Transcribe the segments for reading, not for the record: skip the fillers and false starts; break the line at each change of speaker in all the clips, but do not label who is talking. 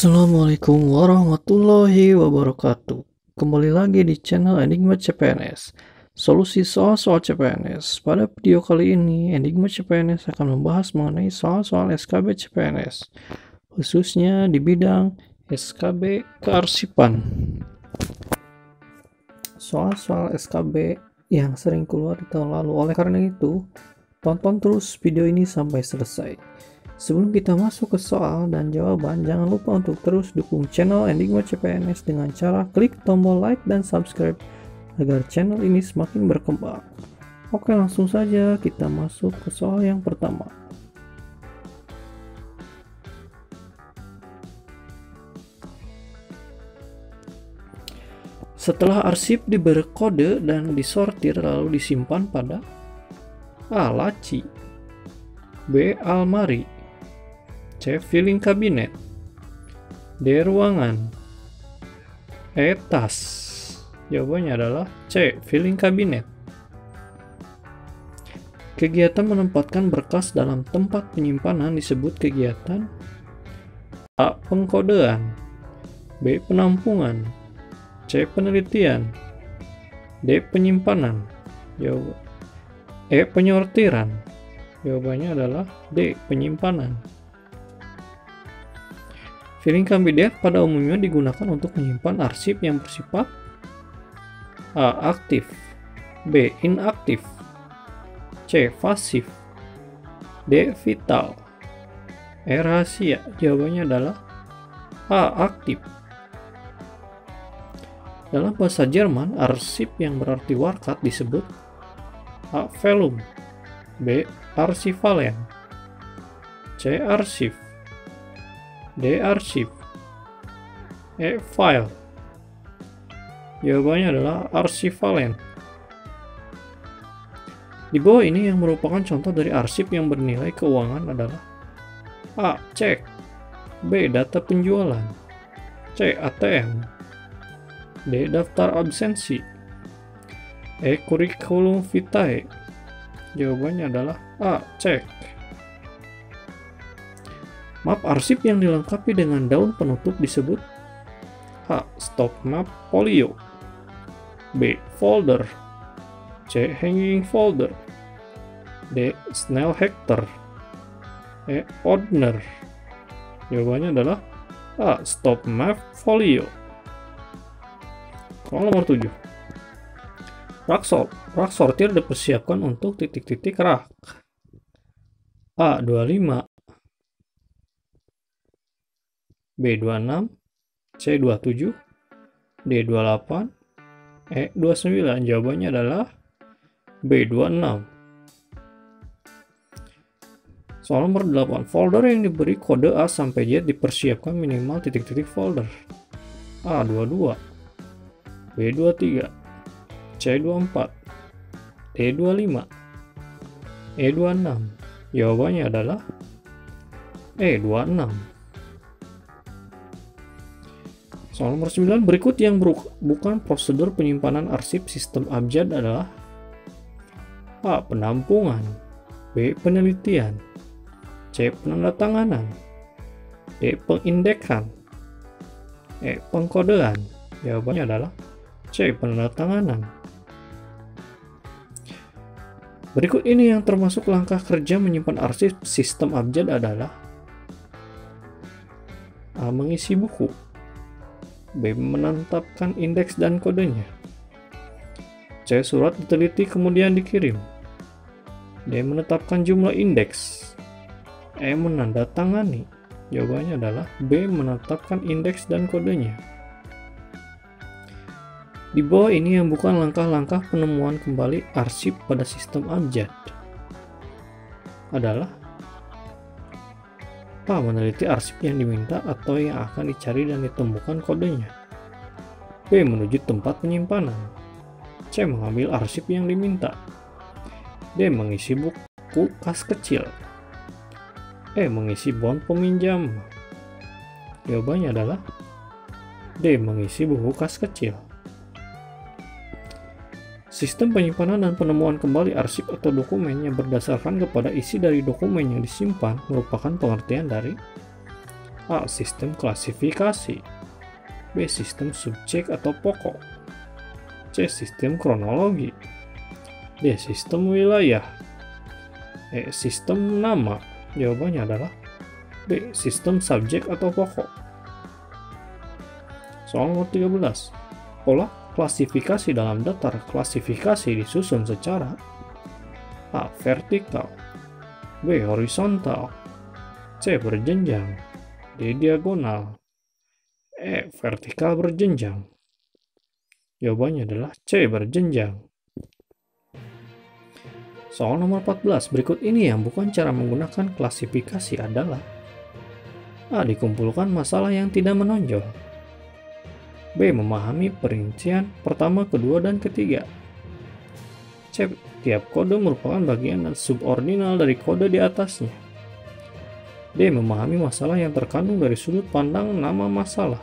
Assalamualaikum warahmatullahi wabarakatuh. Kembali lagi di channel Enigma CPNS, solusi soal-soal CPNS. Pada video kali ini, Enigma CPNS akan membahas mengenai soal-soal SKB CPNS, khususnya di bidang SKB kearsipan. Soal-soal SKB yang sering keluar di tahun lalu. Oleh karena itu, tonton terus video ini sampai selesai. Sebelum kita masuk ke soal dan jawaban, jangan lupa untuk terus dukung channel Enigma CPNS dengan cara klik tombol like dan subscribe agar channel ini semakin berkembang. Oke, langsung saja kita masuk ke soal yang pertama. Setelah arsip diberi kode dan disortir lalu disimpan pada A. Laci, B. Almari, C. Filing kabinet, D. Ruangan, E. Tas. Jawabannya adalah C. Filing kabinet. Kegiatan menempatkan berkas dalam tempat penyimpanan disebut kegiatan A. Pengkodean, B. Penampungan, C. Penelitian, D. Penyimpanan. E. Penyortiran. Jawabannya adalah D. Penyimpanan. Filing kabinet pada umumnya digunakan untuk menyimpan arsip yang bersifat A. Aktif, B. Inaktif, C. Pasif, D. Vital, E. Rahasia. Jawabannya adalah A. Aktif. Dalam bahasa Jerman, arsip yang berarti warkat disebut A. Velum, B. Arsivalen, C. Arsip, D. Arsip, E. File. Jawabannya adalah arsivalen. Di bawah ini yang merupakan contoh dari arsip yang bernilai keuangan adalah A. Cek, B. Data penjualan, C. ATM, D. Daftar absensi, E. Kurikulum vitae. Jawabannya adalah A. Cek. Map arsip yang dilengkapi dengan daun penutup disebut A. Stop map folio, B. Folder, C. Hanging folder, D. Snell Hector, E. Ordner. Jawabannya adalah A. Stop map folio. Soal nomor 7. Rak sortir dipersiapkan untuk titik-titik rak. A. 25, B. 26, C. 27, D. 28, E. 29. Jawabannya adalah B. 26. Soal nomor 8. Folder yang diberi kode A sampai Z dipersiapkan minimal titik-titik folder. A. 22, B. 23, C. 24, D. 25, E. 26. Jawabannya adalah E. 26. Soal nomor 9, berikut yang bukan prosedur penyimpanan arsip sistem abjad adalah A. Penampungan, B. Penelitian, C. Penandatanganan, D. Pengindekan, E. Pengkodean. Jawabannya adalah C. Penandatanganan. Berikut ini yang termasuk langkah kerja menyimpan arsip sistem abjad adalah A. Mengisi buku, B. Menetapkan indeks dan kodenya, C. Surat diteliti kemudian dikirim, D. Menetapkan jumlah indeks, E. Menandatangani. Jawabannya adalah B. Menetapkan indeks dan kodenya. Di bawah ini yang bukan langkah-langkah penemuan kembali arsip pada sistem abjad adalah A. Meneliti arsip yang diminta atau yang akan dicari dan ditemukan kodenya, B. Menuju tempat penyimpanan, C. Mengambil arsip yang diminta, D. Mengisi buku kas kecil, E. Mengisi bon peminjam. Jawabannya adalah D. Mengisi buku kas kecil. Sistem penyimpanan dan penemuan kembali arsip atau dokumen yang berdasarkan kepada isi dari dokumen yang disimpan merupakan pengertian dari A. Sistem klasifikasi. B. Sistem subjek atau pokok. C. Sistem kronologi. D. Sistem wilayah. E. Sistem nama. Jawabannya adalah B. Sistem subjek atau pokok. Soal nomor 13. Pola klasifikasi dalam daftar klasifikasi disusun secara A. Vertikal. B. Horizontal. C. Berjenjang. D. Diagonal. E. Vertikal berjenjang. Jawabannya adalah C. Berjenjang. Soal nomor 14. Berikut ini yang bukan cara menggunakan klasifikasi adalah A. Dikumpulkan masalah yang tidak menonjol. B. Memahami perincian pertama, kedua, dan ketiga. C. Tiap kode merupakan bagian dan subordinal dari kode di atasnya. D. Memahami masalah yang terkandung dari sudut pandang nama masalah.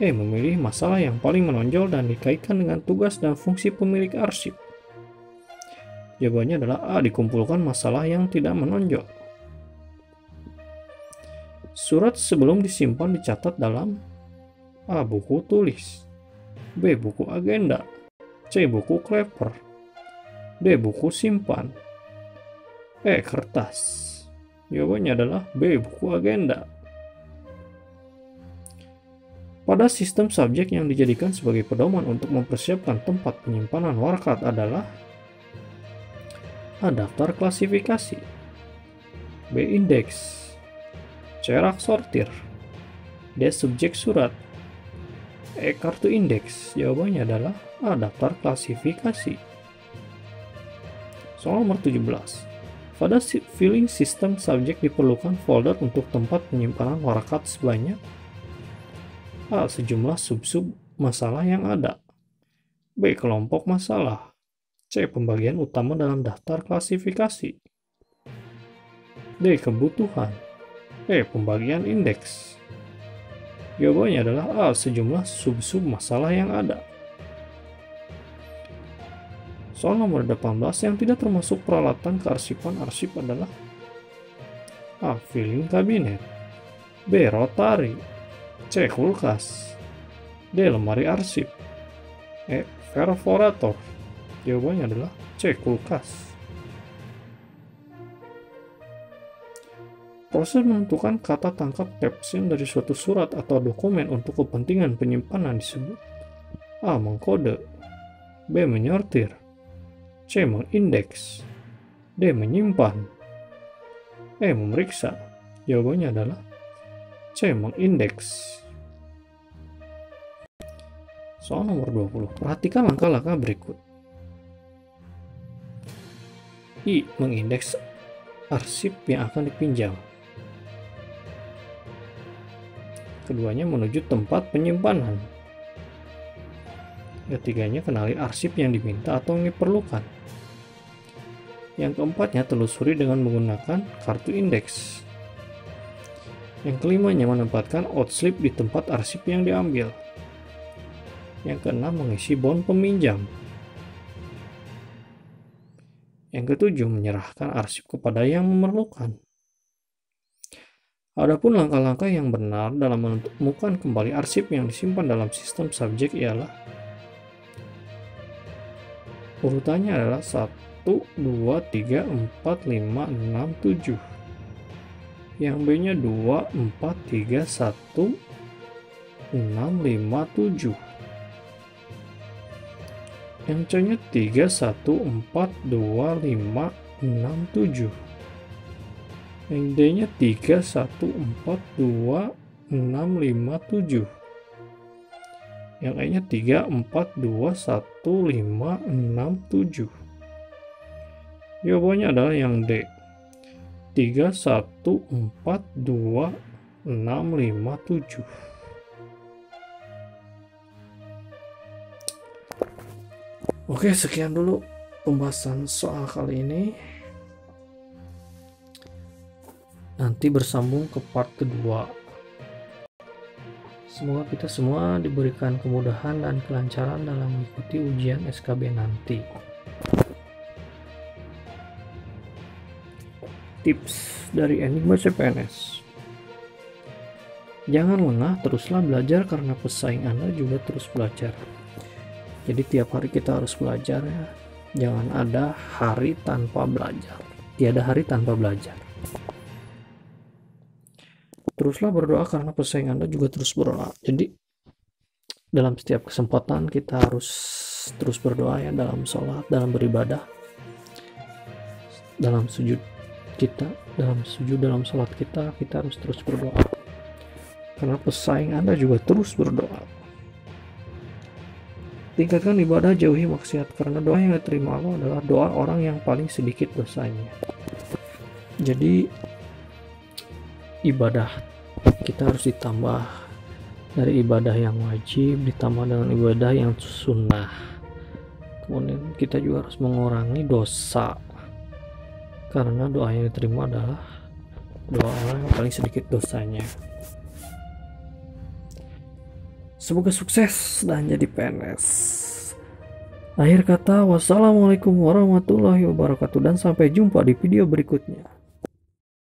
E. Memilih masalah yang paling menonjol dan dikaitkan dengan tugas dan fungsi pemilik arsip. Jawabannya adalah A. Dikumpulkan masalah yang tidak menonjol. Surat sebelum disimpan dicatat dalam A. Buku tulis. B. Buku agenda. C. Buku kleper. D. Buku simpan. E. Kertas. Jawabannya adalah B. Buku agenda. Pada sistem subjek yang dijadikan sebagai pedoman untuk mempersiapkan tempat penyimpanan warakat adalah A. Daftar klasifikasi. B. Indeks. C. Rak sortir. D. Subjek surat. E. Kartu indeks. Jawabannya adalah A. Daftar klasifikasi. Soal nomor 17. Pada filing sistem subjek diperlukan folder untuk tempat penyimpanan warakat sebanyak A. Sejumlah sub-sub masalah yang ada. B. Kelompok masalah. C. Pembagian utama dalam daftar klasifikasi. D. Kebutuhan. E. Pembagian indeks. Jawabannya adalah A. Sejumlah sub-sub masalah yang ada. Soal nomor 18 yang tidak termasuk peralatan kearsipan arsip adalah A. Filing kabinet. B. Rotari. C. Kulkas. D. Lemari arsip. E. Perforator. Jawabannya adalah C. Kulkas. Proses menentukan kata tangkap caption dari suatu surat atau dokumen untuk kepentingan penyimpanan disebut A. Mengkode. B. Menyortir. C. Mengindeks. D. Menyimpan. E. Memeriksa. Jawabannya adalah C. Mengindeks. Soal nomor 20. Perhatikan langkah-langkah berikut. I. Mengindeks arsip yang akan dipinjam. Keduanya menuju tempat penyimpanan. Ketiganya kenali arsip yang diminta atau yang diperlukan. Yang keempatnya telusuri dengan menggunakan kartu indeks. Yang kelimanya menempatkan outslip di tempat arsip yang diambil. Yang keenam mengisi bon peminjam. Yang ketujuh menyerahkan arsip kepada yang memerlukan. Adapun langkah-langkah yang benar dalam menemukan kembali arsip yang disimpan dalam sistem subjek ialah urutannya adalah 1, 2, 3, 4, 5, 6, 7. Yang B-nya 2, 4, 3, 1, 6, 5, 7. Yang C-nya 3, 1, 4, 2, 5, 6, 7. Yang D-nya 3, 1, 4, 2, 6, 5, 7. Yang E-nya 3, 4, 2, 1, 5, 6, 7. Jawabannya adalah yang D. 3, 1, 4, 2, 6, 5, 7. Oke, sekian dulu pembahasan soal kali ini. Nanti bersambung ke part kedua. Semoga kita semua diberikan kemudahan dan kelancaran dalam mengikuti ujian SKB nanti. tips dari Enigma CPNS. Jangan lengah, teruslah belajar karena pesaing Anda juga terus belajar. Jadi tiap hari kita harus belajar ya. Jangan ada hari tanpa belajar. Tiada hari tanpa belajar. Teruslah berdoa karena pesaing Anda juga terus berdoa. Jadi dalam setiap kesempatan kita harus terus berdoa ya, dalam sholat, dalam beribadah, dalam sujud kita, dalam sholat kita harus terus berdoa. Karena pesaing Anda juga terus berdoa. Tingkatkan ibadah, jauhi maksiat, karena doa yang diterima Allah adalah doa orang yang paling sedikit dosanya. Jadi ibadah kita harus ditambah dari ibadah yang wajib ditambah dengan ibadah yang sunnah. Kemudian kita juga harus mengurangi dosa, karena doa yang diterima adalah doa orang yang paling sedikit dosanya. Semoga sukses dan jadi PNS. Akhir kata, wassalamualaikum warahmatullahi wabarakatuh, dan sampai jumpa di video berikutnya.